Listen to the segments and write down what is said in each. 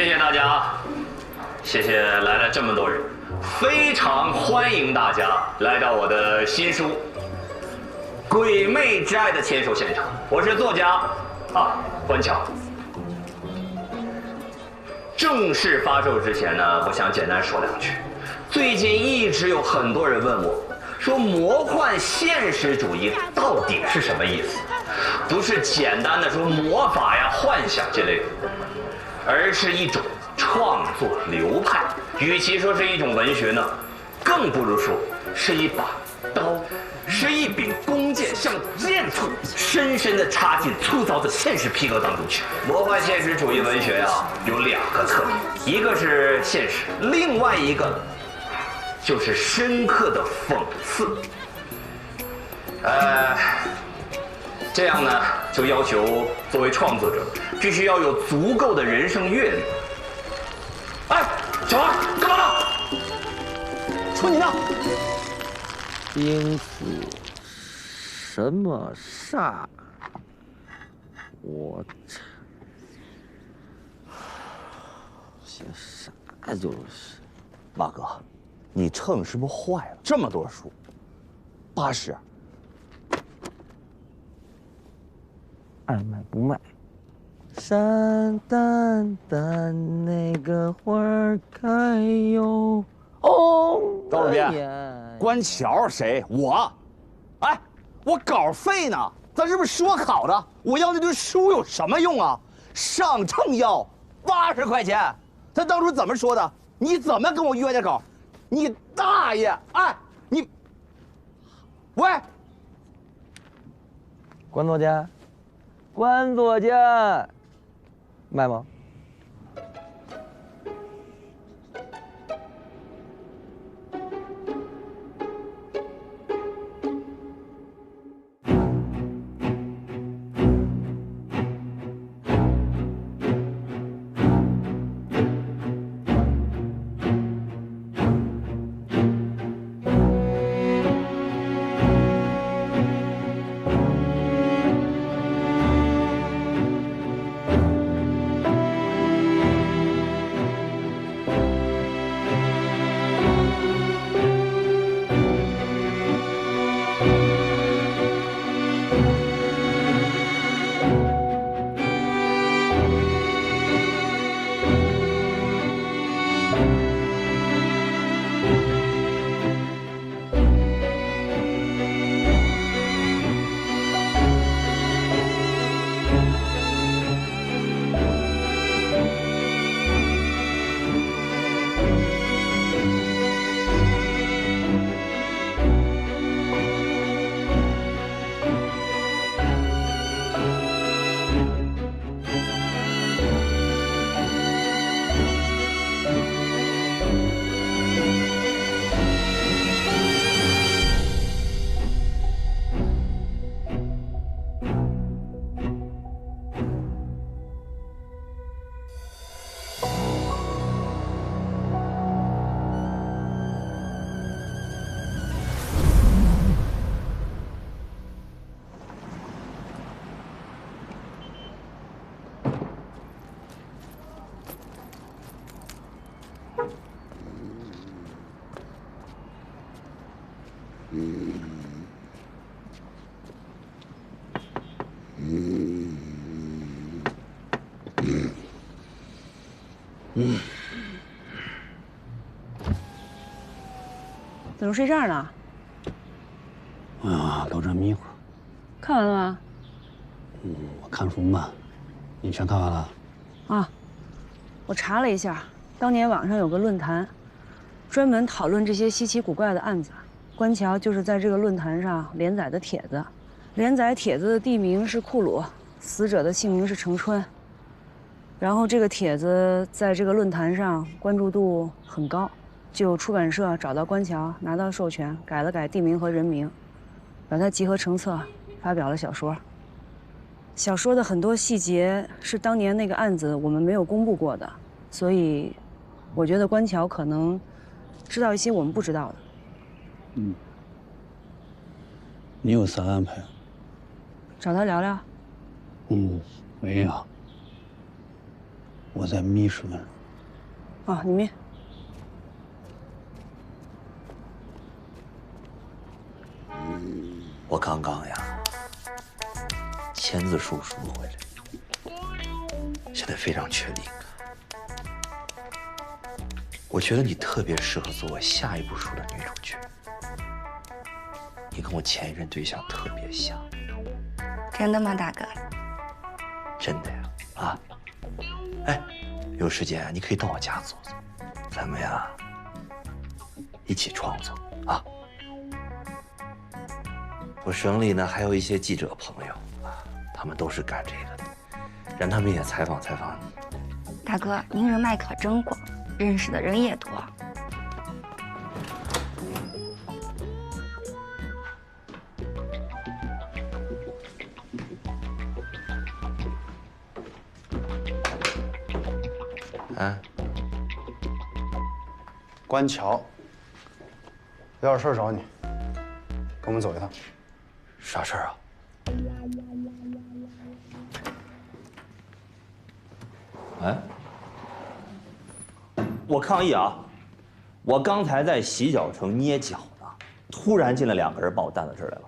谢谢大家，谢谢来了这么多人，非常欢迎大家来到我的新书《鬼魅之爱》的签售现场。我是作家关桥。正式发售之前呢，我想简单说两句。最近一直有很多人问我，说魔幻现实主义到底是什么意思？不是简单的说魔法呀、幻想这类的，而是一种创作流派。与其说是一种文学呢，更不如说是一把刀，是一柄弓箭，像剑簇，深深地插进粗糙的现实皮革当中去。魔幻现实主义文学呀，有两个特点，一个是现实，另外一个就是深刻的讽刺。这样呢，就要求作为创作者必须要有足够的人生阅历。哎，小王，干嘛呢？说你呢。兵符什么煞？我写啥就是。马哥，你秤是不是坏了？这么多书，80。爱卖不卖？山淡淡那个花儿开哟。哦，周主编，关桥谁？我。哎，我稿废呢，咱是不是说好的？我要那堆书有什么用啊？上秤要80块钱，他当初怎么说的？你怎么跟我约的稿？你大爷！哎，你，喂，关作家，关作家，卖吗？怎么睡这儿呢？哎呀，老这迷糊。看完了吗？我看书慢，你全看完了？啊，我查了一下，当年网上有个论坛，专门讨论这些稀奇古怪的案子。关桥就是在这个论坛上连载的帖子，连载帖子的地名是库鲁，死者的姓名是程春。然后这个帖子在这个论坛上关注度很高，就有出版社找到关桥，拿到授权，改了改地名和人名，把它集合成册，发表了小说。小说的很多细节是当年那个案子我们没有公布过的，所以我觉得关桥可能知道一些我们不知道的。你有啥安排？找他聊聊。没有。我在秘书那儿。哦，里面。我刚刚呀，签字书赎回来，现在非常确定。我觉得你特别适合做我下一部书的女主角。你跟我前一任对象特别像。真的吗，大哥？真的呀，啊！哎，有时间你可以到我家坐坐，咱们呀一起创作啊。我省里呢还有一些记者朋友啊，他们都是干这个的，让他们也采访采访你。大哥，您人脉可真广，认识的人也多。啊，关桥，有点事儿找你，跟我们走一趟。啥事儿啊？哎，我抗议啊！我刚才在洗脚城捏脚呢，突然进来2个人把我带到这儿来了。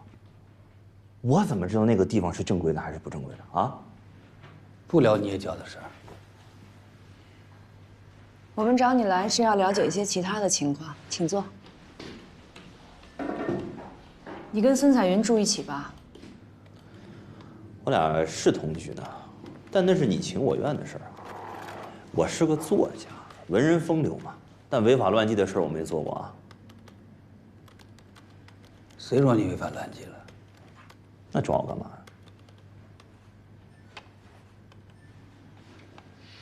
我怎么知道那个地方是正规的还是不正规的啊？不聊捏脚的事儿。我们找你来是要了解一些其他的情况，请坐。你跟孙彩云住一起吧？我俩是同居呢，但那是你情我愿的事儿啊。我是个作家，文人风流嘛，但违法乱纪的事儿我没做过啊。谁说你违法乱纪了？那抓我干嘛呀？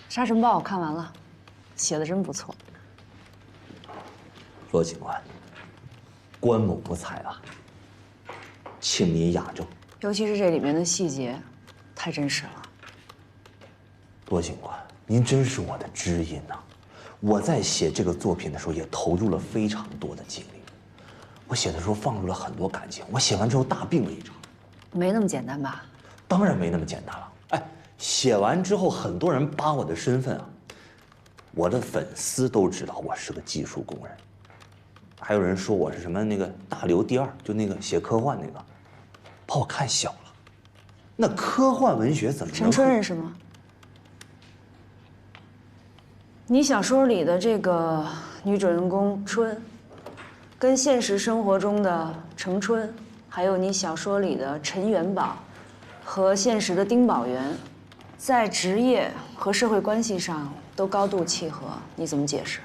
《沙尘暴》我看完了，写的真不错。罗警官，关某不才啊，请您雅正。尤其是这里面的细节，太真实了。罗警官，您真是我的知音呐！我在写这个作品的时候也投入了非常多的精力，我写的时候放入了很多感情。我写完之后大病了一场。没那么简单吧？当然没那么简单了。哎，写完之后很多人扒我的身份啊，我的粉丝都知道我是个技术工人，还有人说我是什么那个大刘第2，就那个写科幻那个，把我看小了。那科幻文学怎么能？陈春认识吗？你小说里的这个女主人公春，跟现实生活中的程春，还有你小说里的陈元宝，和现实的丁宝元，在职业和社会关系上都高度契合，你怎么解释？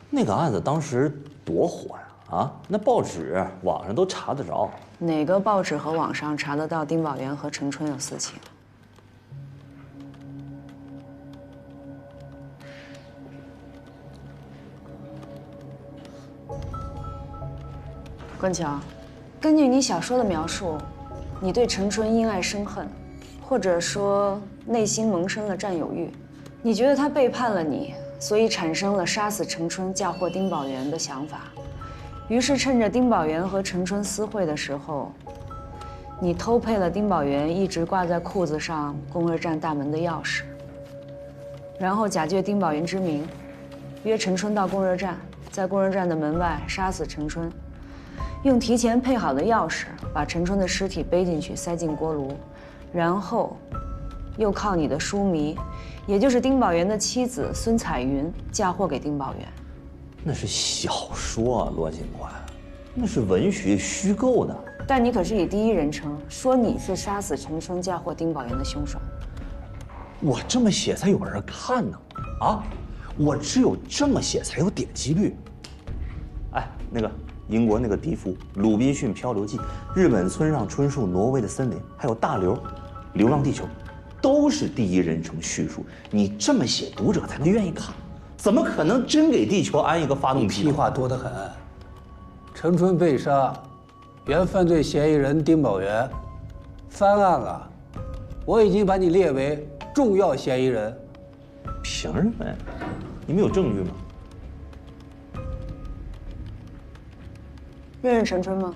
那个案子当时多火呀！啊，那报纸、网上都查得着。哪个报纸和网上查得到丁宝元和程春有私情？关桥，根据你小说的描述，你对程春因爱生恨，或者说内心萌生了占有欲。你觉得他背叛了你，所以产生了杀死程春、嫁祸丁宝元的想法。于是趁着丁宝元和程春私会的时候，你偷配了丁宝元一直挂在裤子上供热站大门的钥匙，然后假借丁宝元之名，约程春到供热站，在供热站的门外杀死程春，用提前配好的钥匙把程春的尸体背进去，塞进锅炉，然后又靠你的书迷，也就是丁宝元的妻子孙彩云嫁祸给丁宝元。那是小说啊，罗警官，那是文学虚构的。但你可是以第一人称说你是杀死程春、嫁祸丁宝元的凶手。我这么写才有人看呢，啊，我只有这么写才有点击率。哎，那个英国那个笛福《鲁滨逊漂流记》，日本村上春树《挪威的森林》，还有大刘《流浪地球》，都是第一人称叙述。你这么写，读者才能愿意看。怎么可能真给地球安一个发动机？屁话多得很。程春被杀，原犯罪嫌疑人丁宝元翻案了，我已经把你列为重要嫌疑人。凭什么呀？你们有证据吗？认识陈春吗？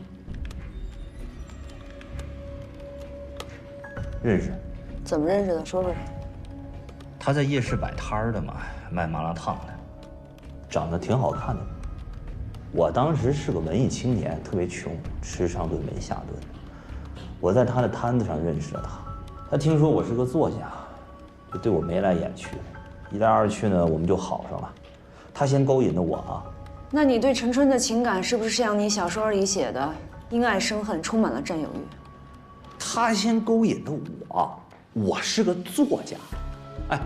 认识。怎么认识的？说说。他在夜市摆摊儿的嘛，卖麻辣烫的，长得挺好看的。我当时是个文艺青年，特别穷，吃上顿没下顿。我在他的摊子上认识了他，他听说我是个作家，就对我眉来眼去的。一来二去呢，我们就好上了。他先勾引的我啊。那你对陈春的情感是不是像你小说里写的，因爱生恨，充满了占有欲？他先勾引的我，我是个作家。哎，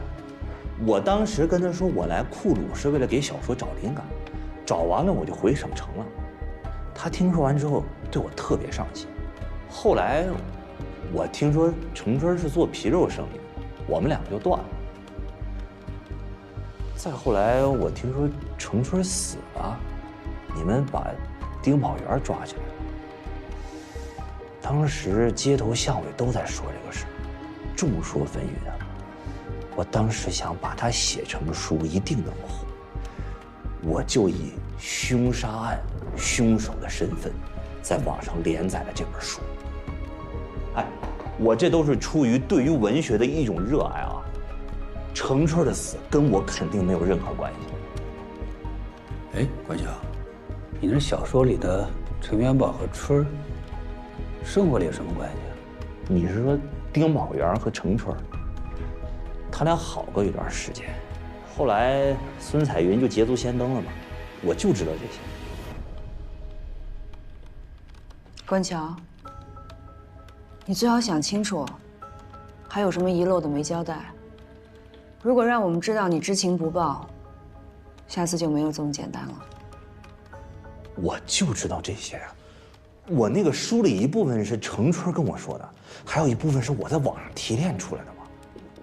我当时跟他说我来库鲁是为了给小说找灵感，找完了我就回省城了。他听说完之后对我特别上心。后来我听说程春是做皮肉生意的，我们俩就断了。再后来我听说程春死了，你们把丁宝元抓起来了。当时街头巷尾都在说这个事，众说纷纭啊。我当时想把它写成书，一定能火。我就以凶杀案凶手的身份，在网上连载了这本书。哎，我这都是出于对于文学的一种热爱啊。程春的死跟我肯定没有任何关系。哎，关晓，你那小说里的程元宝和春儿，生活里有什么关系啊？你是说丁宝元和程春？他俩好过一段时间，后来孙彩云就捷足先登了嘛，我就知道这些。关桥，你最好想清楚，还有什么遗漏的没交代。如果让我们知道你知情不报，下次就没有这么简单了。我就知道这些啊，我那个书里一部分是程春跟我说的，还有一部分是我在网上提炼出来的嘛。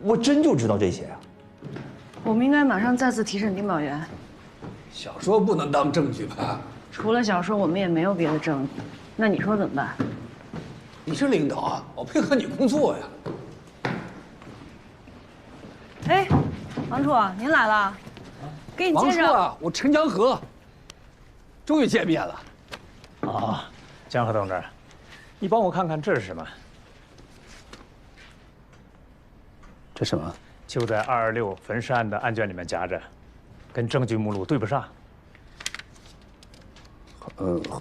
我真就知道这些啊！我们应该马上再次提审丁宝元。小说不能当证据吧？除了小说，我们也没有别的证据。那你说怎么办？你是领导啊，我配合你工作呀。哎，王处，您来了，给你介绍。王处啊，我陈江河，终于见面了。啊，江河同志，你帮我看看这是什么？这什么？就在226焚尸案的案卷里面夹着，跟证据目录对不上。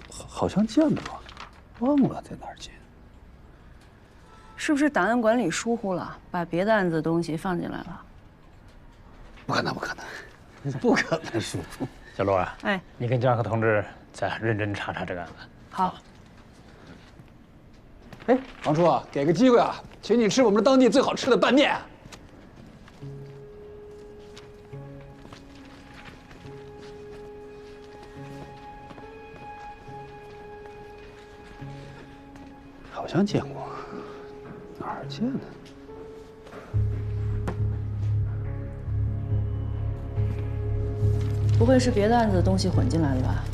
好像见过，忘了在哪儿见。是不是档案馆里疏忽了，把别的案子的东西放进来了？不可能，不可能，不可能疏忽。小罗啊，哎，你跟江河同志再认真查查这个案子。好。哎，王处啊，给个机会啊，请你吃我们当地最好吃的拌面。好像见过，哪儿见的？不会是别的案子的东西混进来的吧？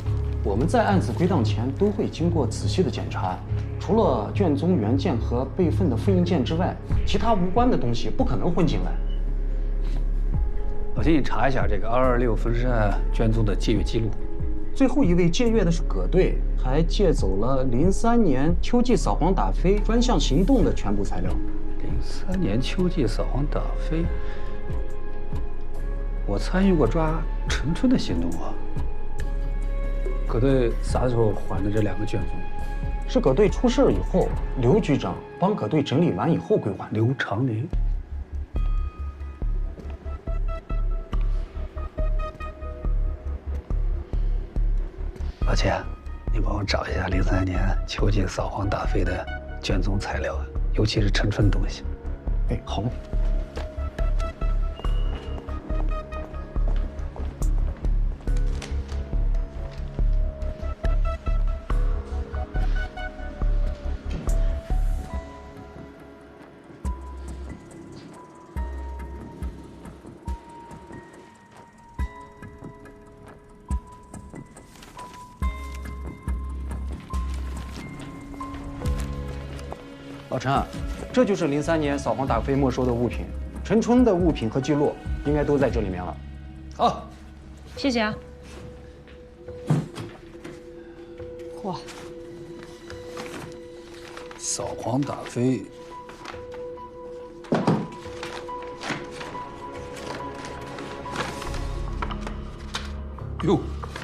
我们在案子归档前都会经过仔细的检查，除了卷宗原件和备份的复印件之外，其他无关的东西不可能混进来。我请你查一下这个226焚尸案卷宗的借阅记录。最后一位借阅的是葛队，还借走了03年秋季扫黄打非专项行动的全部材料。03年秋季扫黄打非，我参与过抓陈春的行动啊。葛队啥时候还的这2个卷宗？是葛队出事以后，刘局长帮葛队整理完以后归还。刘长林。老钱，你帮我找一下03年秋季扫黄打非的卷宗材料，尤其是陈春的东西。哎，好。老陈，这就是03年扫黄打非没收的物品，陈春的物品和记录应该都在这里面了。好，谢谢啊。嚯，扫黄打非，哟，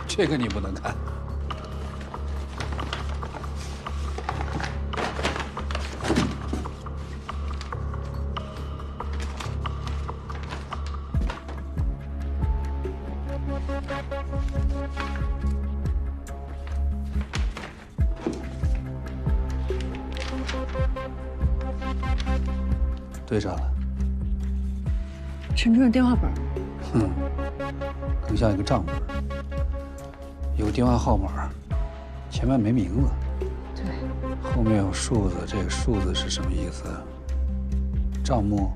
这个你不能看。对上了。陈春的电话本。更像一个账本，有电话号码，前面没名字。对。后面有数字，这个数字是什么意思？账目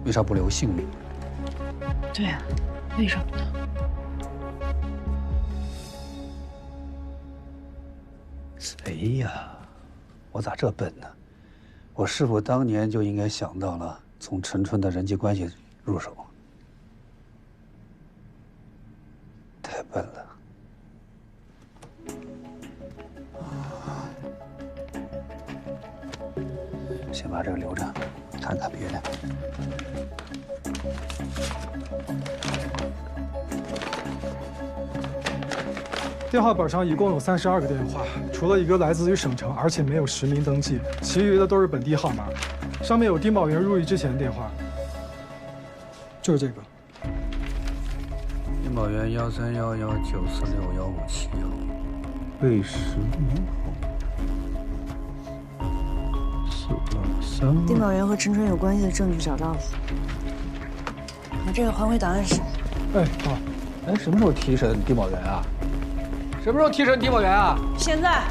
为啥不留姓名？对啊，为什么呢？哎呀，我咋这笨呢？我是否当年就应该想到了从陈春的人际关系入手？太笨了。先把这个留着，看看别的。电话本上一共有32个电话，除了一个来自于省城，而且没有实名登记，其余的都是本地号码。上面有丁宝元入狱之前的电话，就是这个。丁宝元1311946571，为10年后。丁宝元和陈春有关系的证据找到了，把这个还回档案室。哎，好。哎，什么时候提审丁宝元啊？什么时候提审丁宝元啊？现在。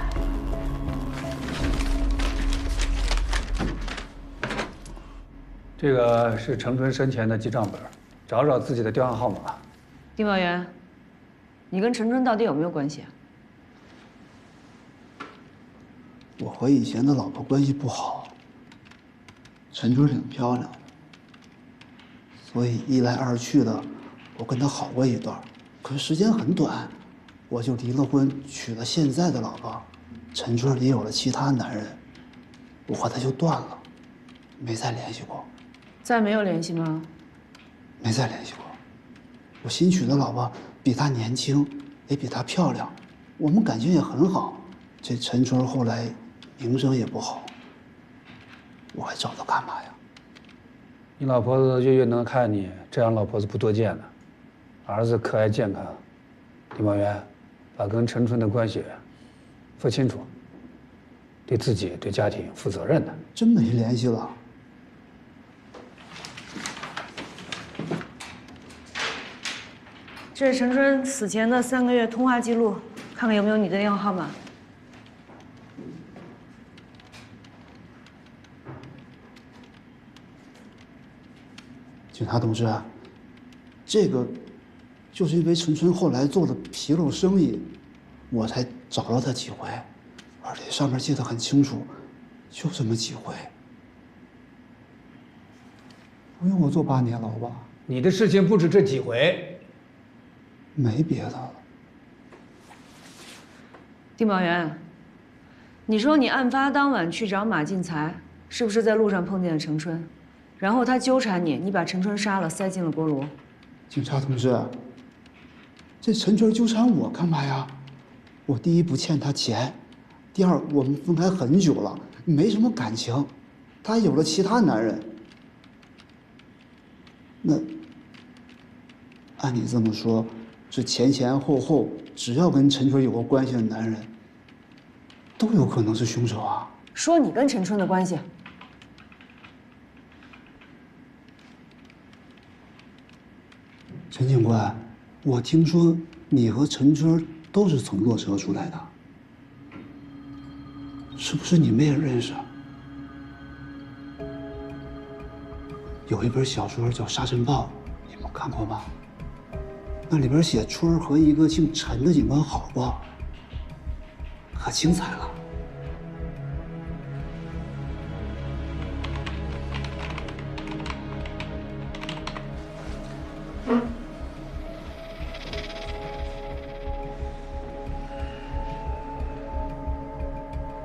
这个是陈春生前的记账本，找找自己的电话号码。丁宝元，你跟陈春到底有没有关系啊？我和以前的老婆关系不好，陈春挺漂亮的，所以一来二去的，我跟她好过一段，可是时间很短，我就离了婚，娶了现在的老婆。陈春也有了其他男人，我和他就断了，没再联系过。再没有联系吗？没再联系过。我新娶的老婆比他年轻，也比他漂亮，我们感情也很好。这陈春后来名声也不好，我还找他干嘛呀？你老婆子月月能看你，这样老婆子不多见的。儿子可爱健康，丁宝元，把跟陈春的关系说清楚，对自己对家庭负责任的。真没联系了。这是陈春死前的3个月通话记录，看看有没有你的电话号码。警察同志，这个就是因为陈春后来做了皮肉生意，我才找到他几回，而且上面记得很清楚，就这么几回。不用我坐8年牢吧？你的事情不止这几回。没别的了。丁宝元，你说你案发当晚去找马进才，是不是在路上碰见了陈春？然后他纠缠你，你把陈春杀了，塞进了锅炉。警察同志，这陈春纠缠我干嘛呀？我第一不欠他钱，第二我们分开很久了，没什么感情，他还有了其他男人。那按你这么说，这前前后后只要跟陈春有过关系的男人，都有可能是凶手啊？说你跟陈春的关系。陈警官，我听说你和陈春都是从洛车出来的，是不是你们也认识？有一本小说叫《沙尘暴》，你们看过吗？那里边写春儿和一个姓陈的警官好过，可精彩了。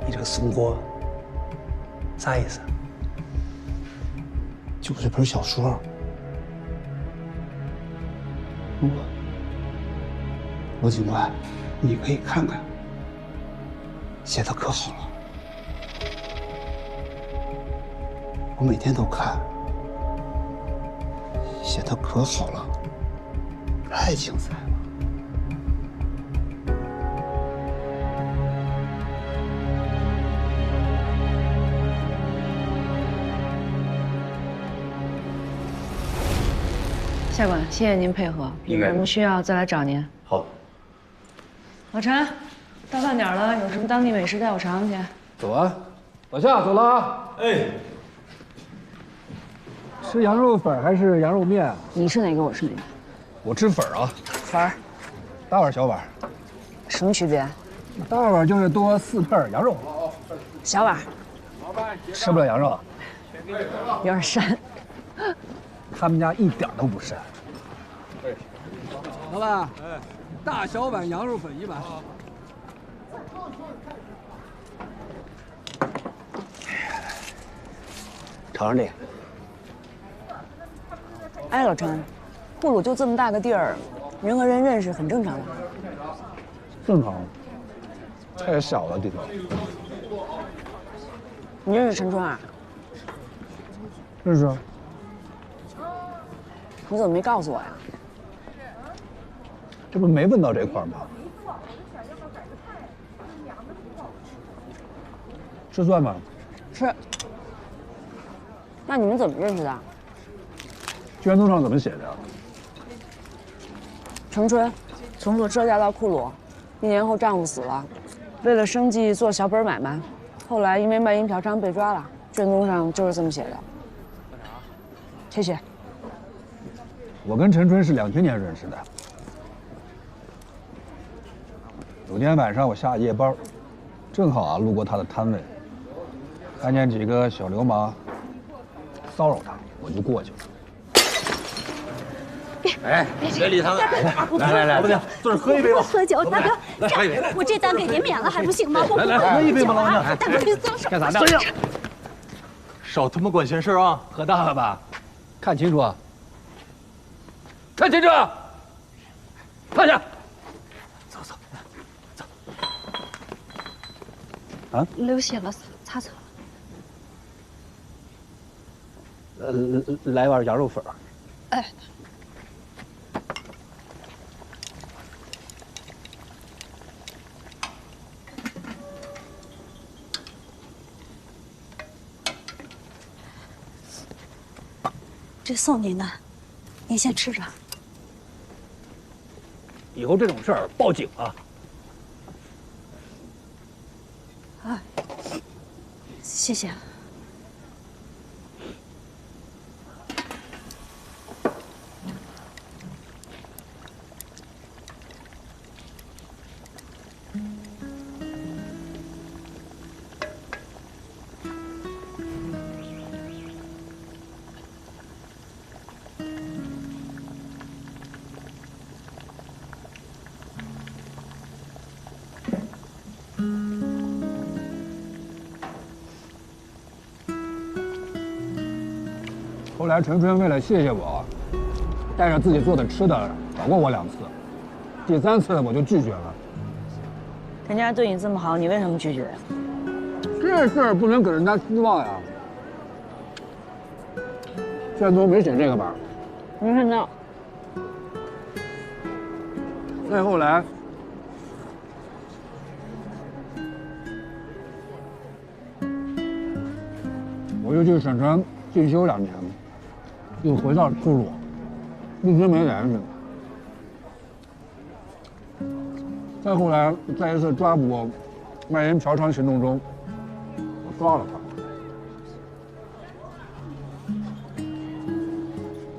你这个松锅啥意思？就这本小说，罗警官，你可以看看，写的可好了。我每天都看，写的可好了，太精彩了。下官，谢谢您配合，有什么需要再来找您。好。老陈，到饭点了，有什么当地美食带我尝尝去。走啊，老夏走了啊。哎。吃羊肉粉还是羊肉面？你是哪个？我是哪个？我吃粉啊。粉儿。大碗小碗。什么区别？大碗就是多4片羊肉。小碗。吃不了羊肉。有点膻。他们家一点都不膻。老板，大小碗羊肉粉1碗。尝尝这个。哎，老陈，库鲁就这么大个地儿，人和人认识很正常的。正常。太小了，地头。你认识陈川啊？认识啊。你怎么没告诉我呀？这不没问到这块吗？吃蒜吗？吃。那你们怎么认识的？卷宗上怎么写的呀？程春从坐车嫁到库鲁，1年后丈夫死了，为了生计做小本买卖，后来因为卖淫嫖娼被抓了。卷宗上就是这么写的。谢谢。我跟陈春是2000年认识的。有天晚上我下夜班，正好路过他的摊位，看见几个小流氓骚扰他，我就过去了。哎，别理他们！来，不行，坐着喝一杯吧。喝酒，大哥，来，我这单给您免了还不行吗？来，喝一杯吧，老娘。大哥，别松手！干啥呢？少他妈管闲事啊！喝大了吧？看清楚啊！看清楚！放下！走。啊！流血了，擦擦。来碗羊肉粉。哎。这送您的，您先吃着。以后这种事儿报警啊！啊，谢谢。后来陈春为了谢谢我，带着自己做的吃的找过我2次，第3次我就拒绝了。人家对你这么好，你为什么拒绝？这事儿不能给人家失望呀。卷宗没写这个吧？没看到。再后来，我就去省城进修2年，又回到库鲁，一直没联系。再后来，在一次抓捕卖淫嫖娼行动中，我抓了他。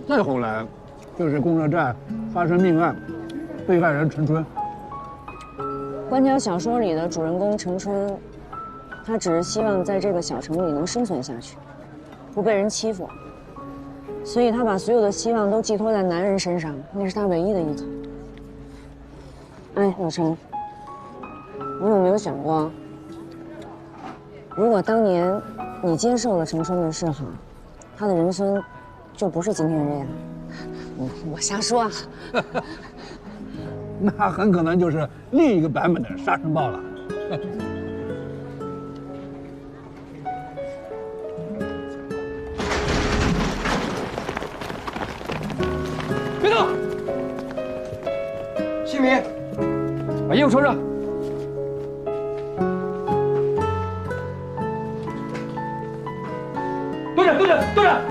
再后来，就是公社站发生命案，被害人陈春。官桥小说里的主人公陈春，他只是希望在这个小城里能生存下去，不被人欺负，所以他把所有的希望都寄托在男人身上，那是他唯一的依靠。哎，老陈，你有没有想过，如果当年你接受了陈春的示好，他的人生就不是今天这样？我瞎说啊。那很可能就是另一个版本的沙尘暴了。别动！西米，把衣服穿上。蹲着，蹲着，蹲着！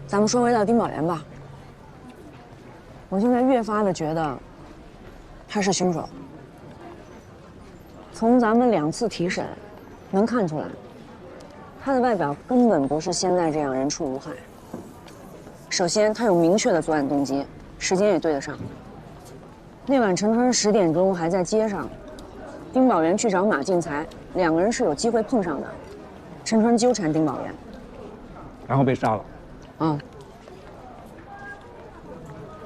咱们说回到丁宝元吧，我现在越发的觉得他是凶手。从咱们2次提审能看出来，他的外表根本不是现在这样人畜无害。首先，他有明确的作案动机，时间也对得上。那晚陈春10点钟还在街上，丁宝元去找马进才，2个人是有机会碰上的。陈春纠缠丁宝元，然后被杀了。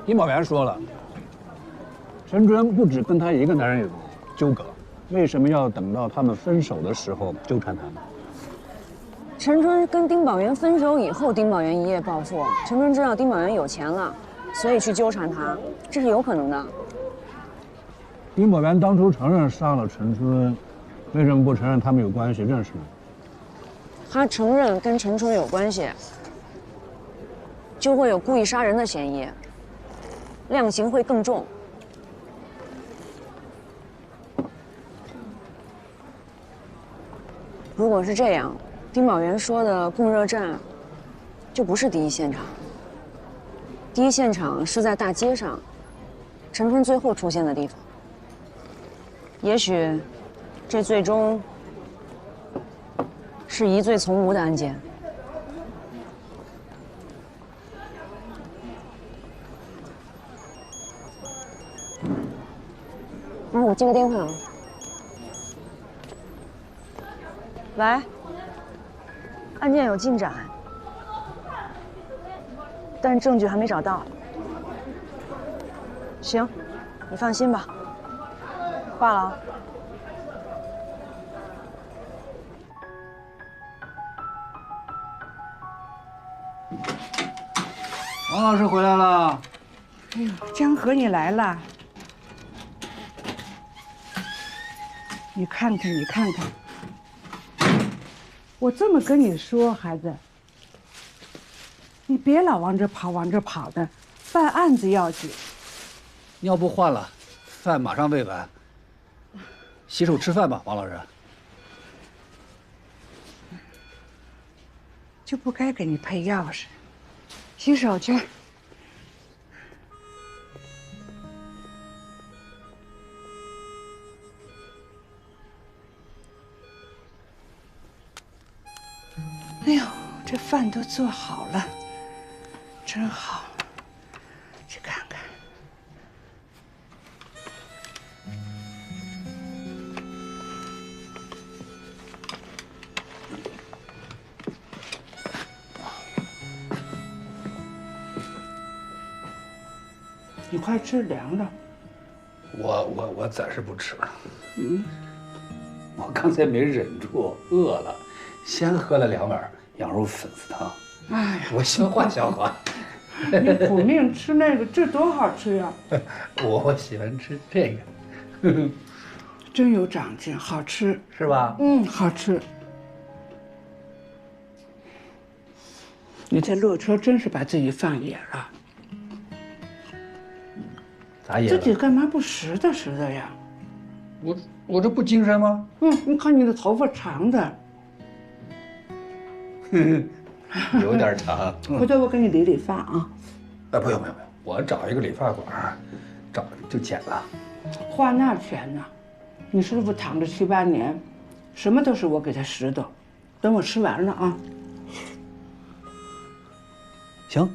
丁宝元说了，陈春不止跟他一个男人有纠葛，为什么要等到他们分手的时候纠缠他呢？陈春跟丁宝元分手以后，丁宝元一夜暴富，陈春知道丁宝元有钱了，所以去纠缠他，这是有可能的。丁宝元当初承认杀了陈春，为什么不承认他们有关系认识呢？他承认跟陈春有关系，就会有故意杀人的嫌疑，量刑会更重。如果是这样，丁宝元说的供热站就不是第一现场。第一现场是在大街上，陈春最后出现的地方。也许，这最终是疑罪从无的案件。我接个电话啊。喂，案件有进展，但证据还没找到。行，你放心吧。挂了啊。王老师回来了。哎呦，江河，你来了。你看看，你看看。我这么跟你说，孩子，你别老往这跑，往这跑的，办案子要紧。尿布换了，饭马上喂完。洗手吃饭吧，王老师。就不该给你配钥匙，洗手去。哎呦，这饭都做好了，真好。去看看。你快吃凉了。我暂时不吃。我刚才没忍住，饿了。先喝了2碗羊肉粉丝汤，哎呀，我消化消化。你苦命吃那个，这多好吃呀！我喜欢吃这个，真有长进，好吃是吧？好吃。你这乐车真是把自己放野了。咋野了？自己干嘛不拾掇拾掇呀？我这不精神吗？你看你的头发长的。有点长。回头我给你理理发啊。不用，我找一个理发馆，找就剪了。花那钱呢？你师傅躺着7、8年，什么都是我给他拾掇。等我吃完了啊。行。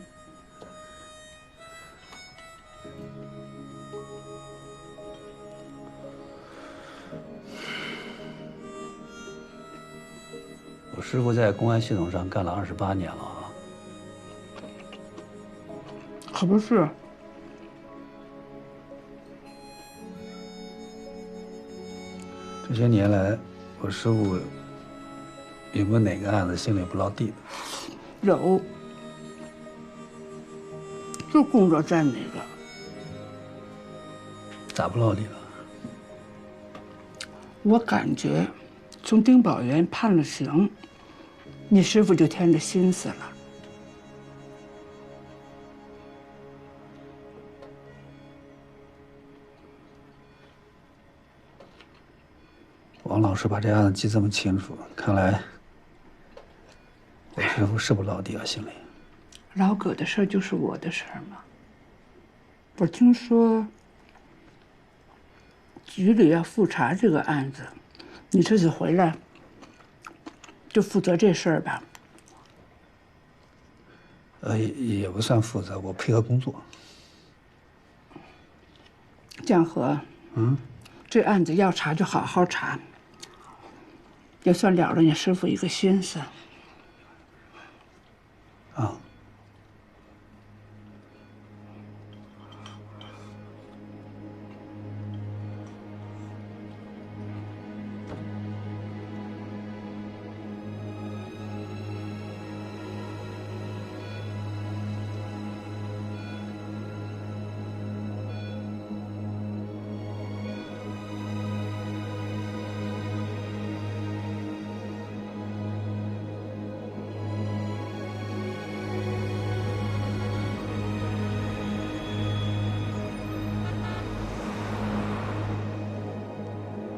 我师傅在公安系统上干了28年了啊。可不是。这些年来，我师傅有没有哪个案子心里不落地的？有，就工作站那个。咋不落地了？我感觉，从丁宝元判了刑，你师傅就添着心思了。王老师把这案子记这么清楚，看来我师傅是不落地啊，心里。老葛的事儿就是我的事儿嘛。我听说局里要复查这个案子，你这次回来就负责这事儿吧。也不算负责，我配合工作。江河，这案子要查就好好查，也算了了你师傅一个心思。啊。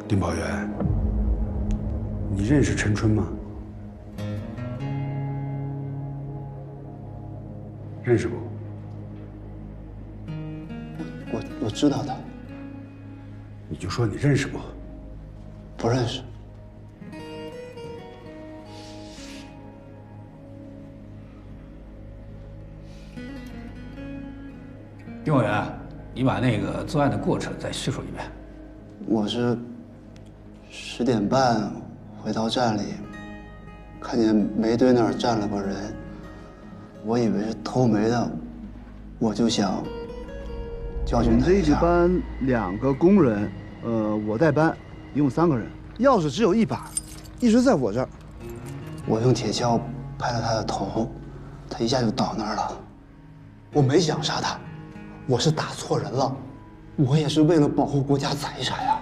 丁宝元，你认识陈春吗？认识不？我知道他。你就说你认识不？不认识。丁委员，你把那个作案的过程再叙述一遍。我是10点半回到站里，看见煤堆那儿站了个人，我以为是偷煤的，我就想教训他一下。我们这一班2个工人，我带班，一共3个人，钥匙只有1把，一直在我这儿。我用铁锹拍了他的头，他一下就倒那儿了。我没想杀他，我是打错人了，我也是为了保护国家财产呀。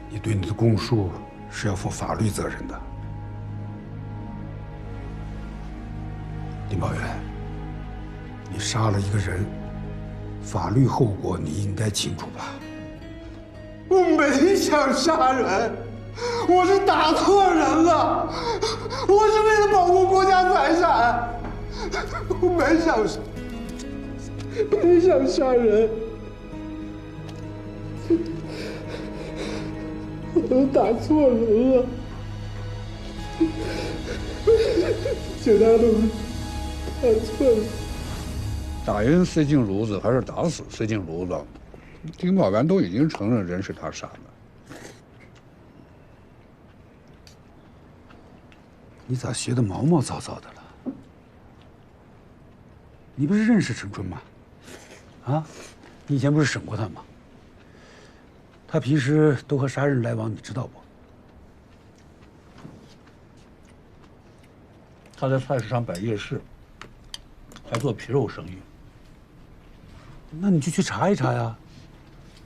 你对你的供述是要负法律责任的，丁宝元，你杀了一个人，法律后果你应该清楚吧？我没想杀人，我是打错人了，我是为了保护国家财产，我没想杀人，我打错人了，请大家都打错了。打人塞进炉子还是打死塞进炉子？丁宝元都已经承认人是他杀的。你咋学得毛毛躁躁的了？你不是认识陈春吗？啊，你以前不是审过他吗？他平时都和杀人来往，你知道不？他在菜市场摆夜市，还做皮肉生意。那你就去查一查呀，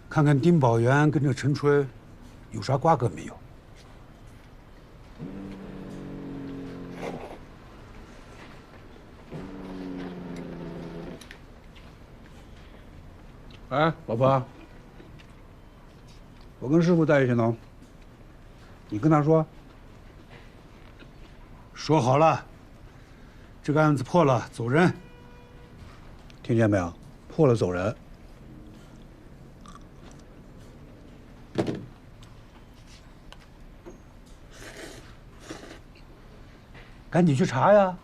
看看丁宝元跟这陈春有啥瓜葛没有？哎，老婆，我跟师傅在一起呢，你跟他说。说好了，这个案子破了，走人。听见没有？破了走人。赶紧去查呀！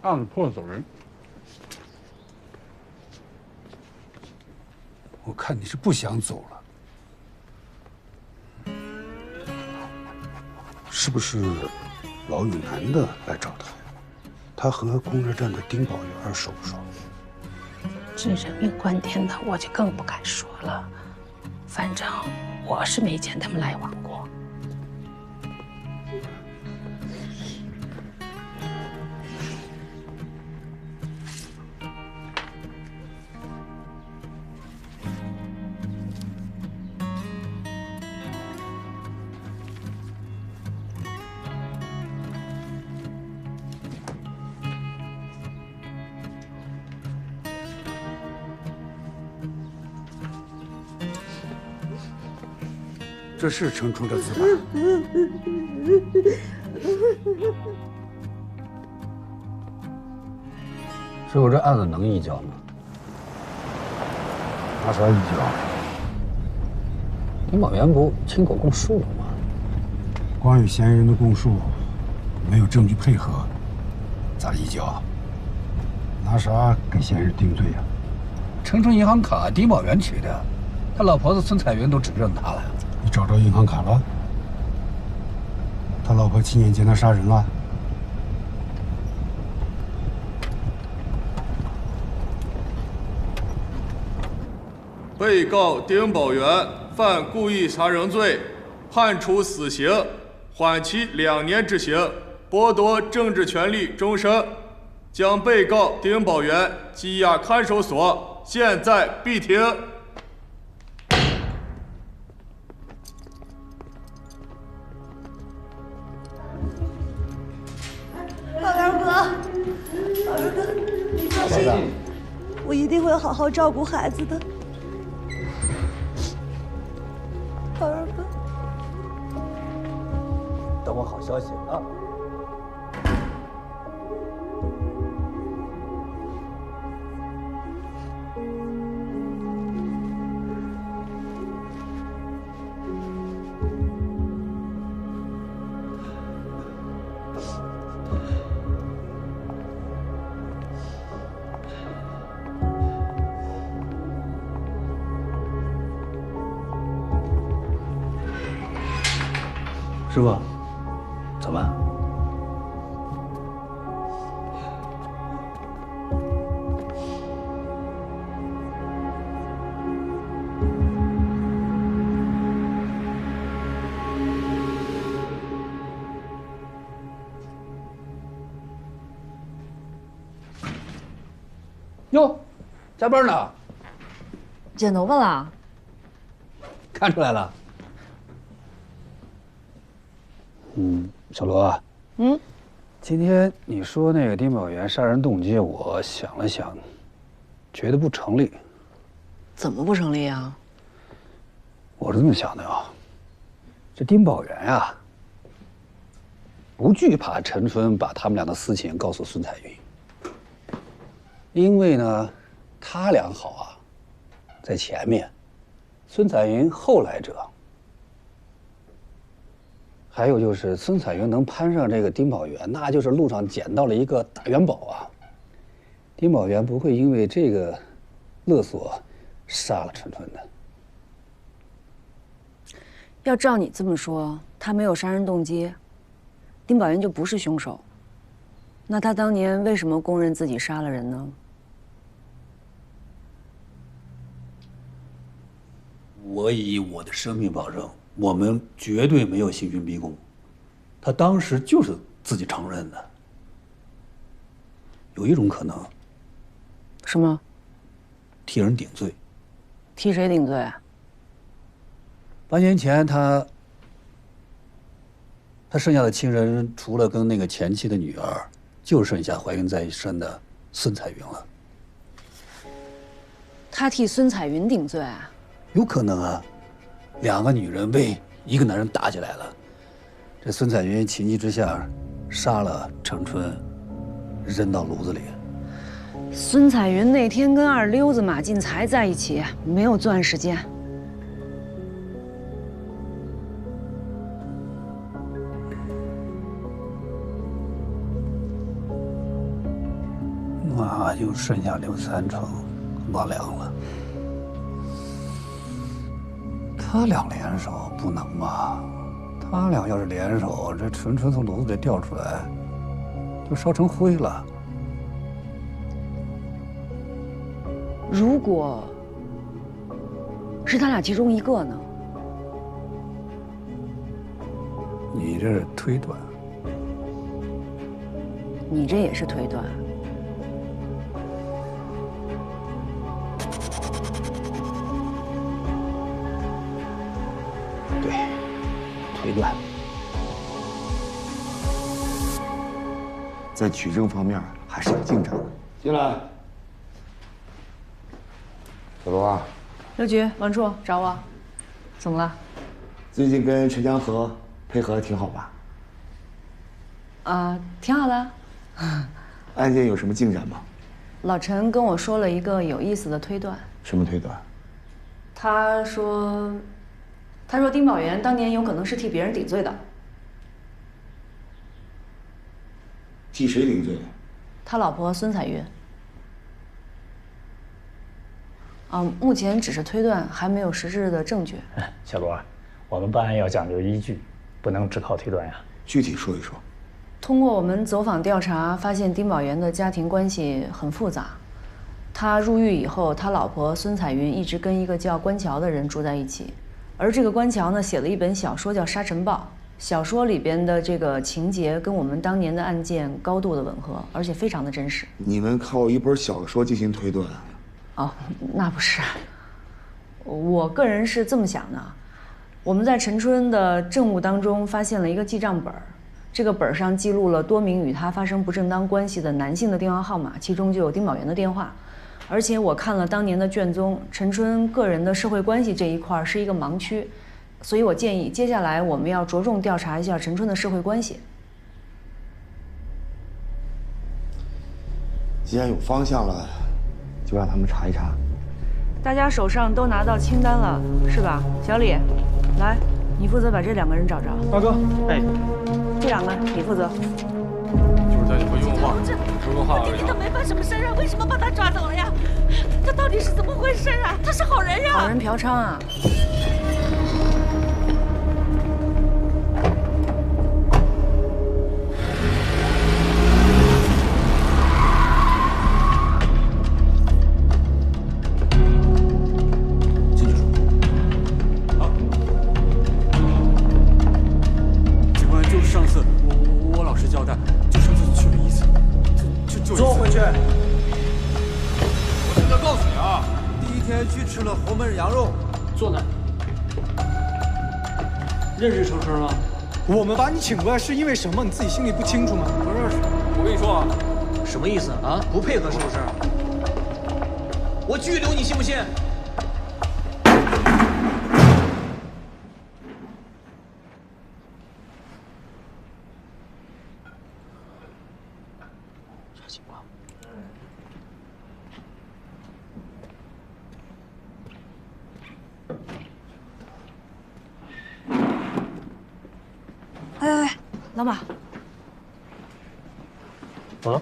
案子破了走人。我看你是不想走了，是不是老有男的来找他呀？他和公热镇的丁宝元熟不熟？这人命关天的，我就更不敢说了。反正我是没见他们来往过。这是程冲的字吧？师傅，这案子能移交吗？拿啥移交？丁宝元不亲口供述了吗？光有嫌疑人的供述，没有证据配合，咋移交？拿啥给嫌疑人定罪呀？程冲银行卡丁宝元取的，他老婆子孙彩云都指认他了。你找着银行卡了？他老婆7年前他杀人了？被告丁宝元犯故意杀人罪，判处死刑，缓期2年执行，剥夺政治权利终身，将被告丁宝元羁押看守所，现在闭庭。宝元哥，宝元哥，你放心，我一定会好好照顾孩子的。宝元哥，等我好消息啊！师傅，怎么？哟，加班呢？剪头发了？看出来了。小罗，今天你说那个丁宝元杀人动机，我想了想，觉得不成立。怎么不成立啊？我是这么想的啊，这丁宝元呀，不惧怕陈春把他们俩的私情告诉孙彩云，因为呢，他俩好啊，在前面，孙彩云后来者。还有就是孙彩云能攀上这个丁宝元，那就是路上捡到了一个大元宝啊。丁宝元不会因为这个勒索杀了陈春的。要照你这么说，他没有杀人动机，丁宝元就不是凶手。那他当年为什么供认自己杀了人呢？我以我的生命保证。我们绝对没有刑讯逼供，他当时就是自己承认的。有一种可能，什么？替人顶罪。替谁顶罪啊？8年前他剩下的亲人，除了跟那个前妻的女儿，就剩下怀孕在身的孙彩云了。他替孙彩云顶罪啊？有可能啊。2个女人为一个男人打起来了，这孙彩云情急之下杀了程春，扔到炉子里。孙彩云那天跟二溜子马进才在一起，没有作案时间。那就剩下刘三成、马良了。他俩联手不能吧？他俩要是联手，这纯纯从炉子里调出来，都烧成灰了。如果是他俩其中一个呢？你这是推断，你这也是推断。对，推断。在取证方面还是有进展的。进来。小罗啊，刘局、王处找我，怎么了？最近跟陈江河配合挺好吧？挺好的。案件有什么进展吗？老陈跟我说了一个有意思的推断。什么推断？他说丁宝元当年有可能是替别人顶罪的。替谁顶罪？他老婆孙彩云。目前只是推断，还没有实质的证据。小罗，我们办案要讲究依据，不能只靠推断呀。具体说一说。通过我们走访调查，发现丁宝元的家庭关系很复杂。他入狱以后，他老婆孙彩云一直跟一个叫关桥的人住在一起，而这个关桥呢，写了一本小说叫《沙尘暴》。小说里边的这个情节跟我们当年的案件高度的吻合，而且非常的真实。你们靠一本小说进行推断？哦，那不是。我个人是这么想的，我们在陈春的证物当中发现了一个记账本，这个本上记录了多名与他发生不正当关系的男性的电话号码，其中就有丁宝元的电话。而且我看了当年的卷宗，陈春个人的社会关系这一块是一个盲区。所以我建议，接下来我们要着重调查一下陈春的社会关系。既然有方向了，就让他们查一查。大家手上都拿到清单了，是吧？小李，来，你负责把这2个人找着。大哥，哎，这2个你负责。就是在你们用话，说个话而已。他没犯什么事啊，为什么把他抓走了呀？他到底是怎么回事啊？他是好人呀！好人嫖娼啊！坐回去。我现在告诉你啊，第一天去吃了侯门羊肉，坐那。认识程春吗？我们把你请过来是因为什么？你自己心里不清楚吗？不认识。我跟你说啊，什么意思啊？不配合是不是？我拘留你信不信？哎，老马，啊，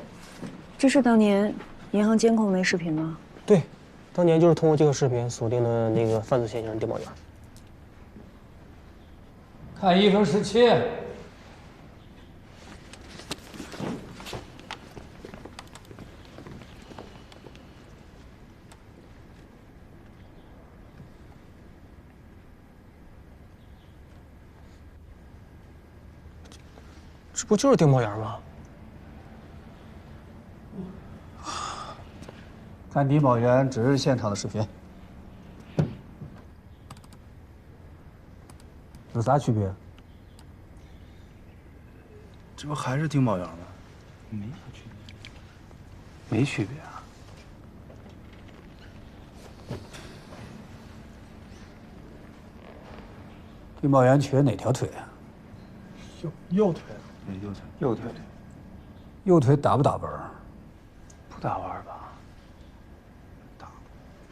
这是当年银行监控那视频吗？对，当年就是通过这个视频锁定的那个犯罪嫌疑人丁宝元。看1分17。这不就是丁宝元吗？看丁宝元只是现场的视频，有啥区别？这不还是丁宝元吗？没啥区别。没区别啊。丁宝元瘸哪条腿啊？右腿。对，右腿。右腿。右腿打不打弯？不打弯吧？打。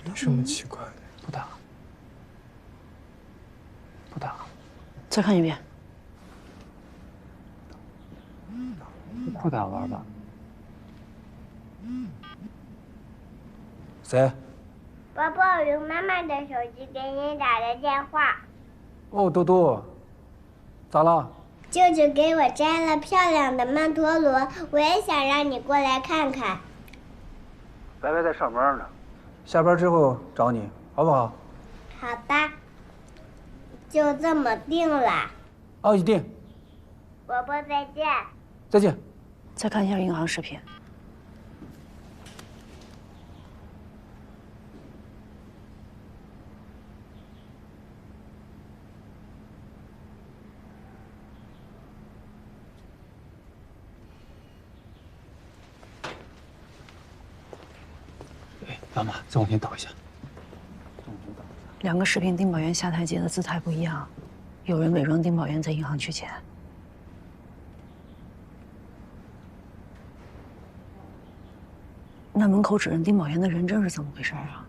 没什么奇怪的。不打。不打。再看一遍。不打弯吧？谁？宝宝用妈妈的手机给你打的电话。哦，多多，咋了？舅舅给我摘了漂亮的曼陀罗，我也想让你过来看看。白白在上班呢，下班之后找你，好不好？好的，就这么定了。哦，一定。伯伯再见。再见。再看一下银行视频。妈妈，再往前倒一下。2个视频丁宝元下台阶的姿态不一样，有人伪装丁宝元在银行取钱。那门口指认丁宝元的人证是怎么回事啊？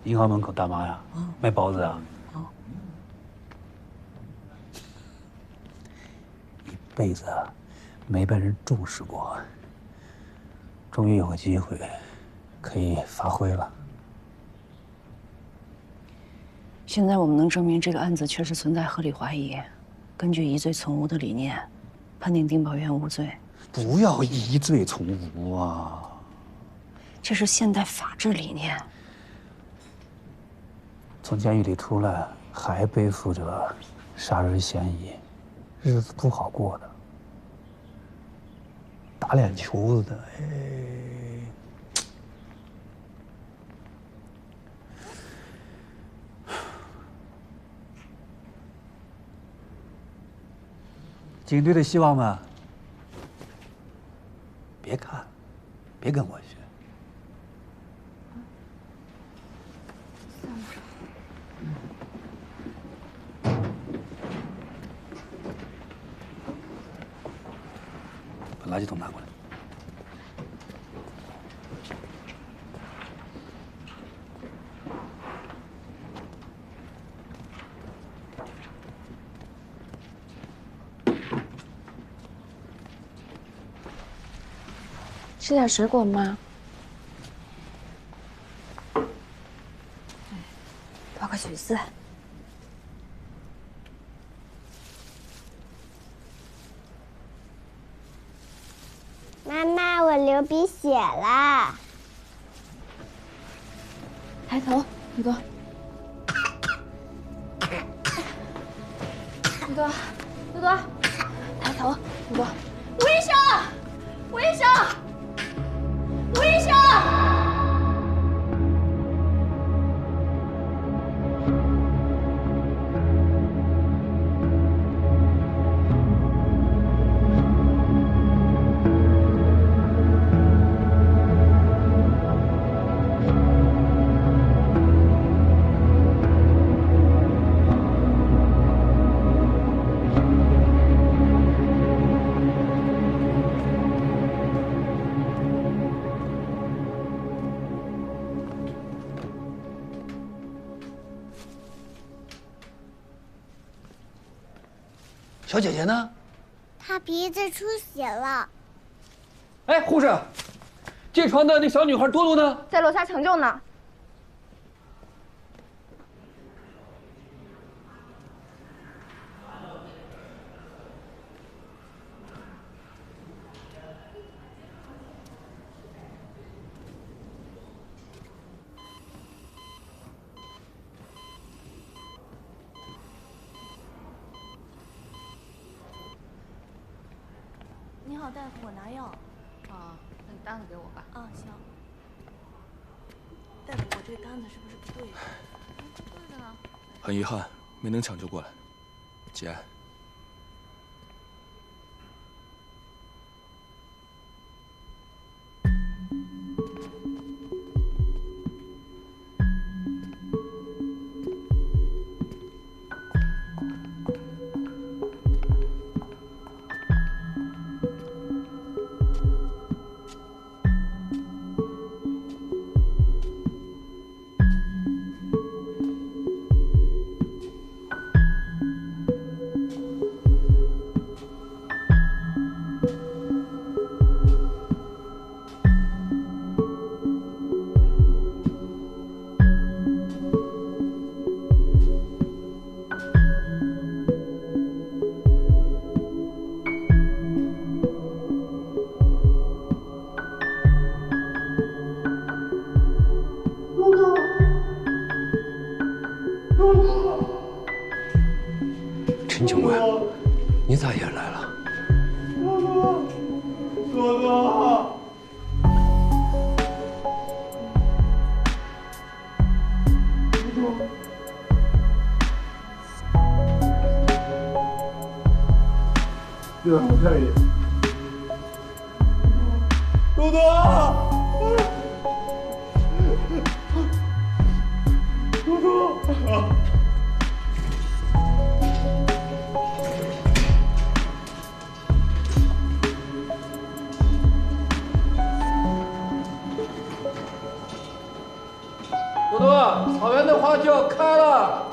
银行门口大妈呀，卖包子啊。一辈子没被人重视过，终于有个机会可以发挥了。现在我们能证明这个案子确实存在合理怀疑，根据疑罪从无的理念，判定丁宝元无罪。不要疑罪从无啊！这是现代法治理念。从监狱里出来，还背负着杀人嫌疑，日子不好过的。打脸球子的，警队的希望们，别看，别跟我学。把垃圾桶拿过来。吃点水果吗？包个橘子。妈妈，我流鼻血了。抬头，宇哥。宇哥，宇哥，抬头，宇哥。吴医生，吴医生，吴医生。小姐姐呢？她鼻子出血了。哎，护士，这床的那小女孩多多呢？在楼下抢救呢。你好，大夫，我拿药。啊，那你单子给我吧。啊，行。大夫，我这单子是不是不对的？对的呢。很遗憾，没能抢救过来。节哀。对吧？漂亮。多多，多多。多多，草原的花就要开了。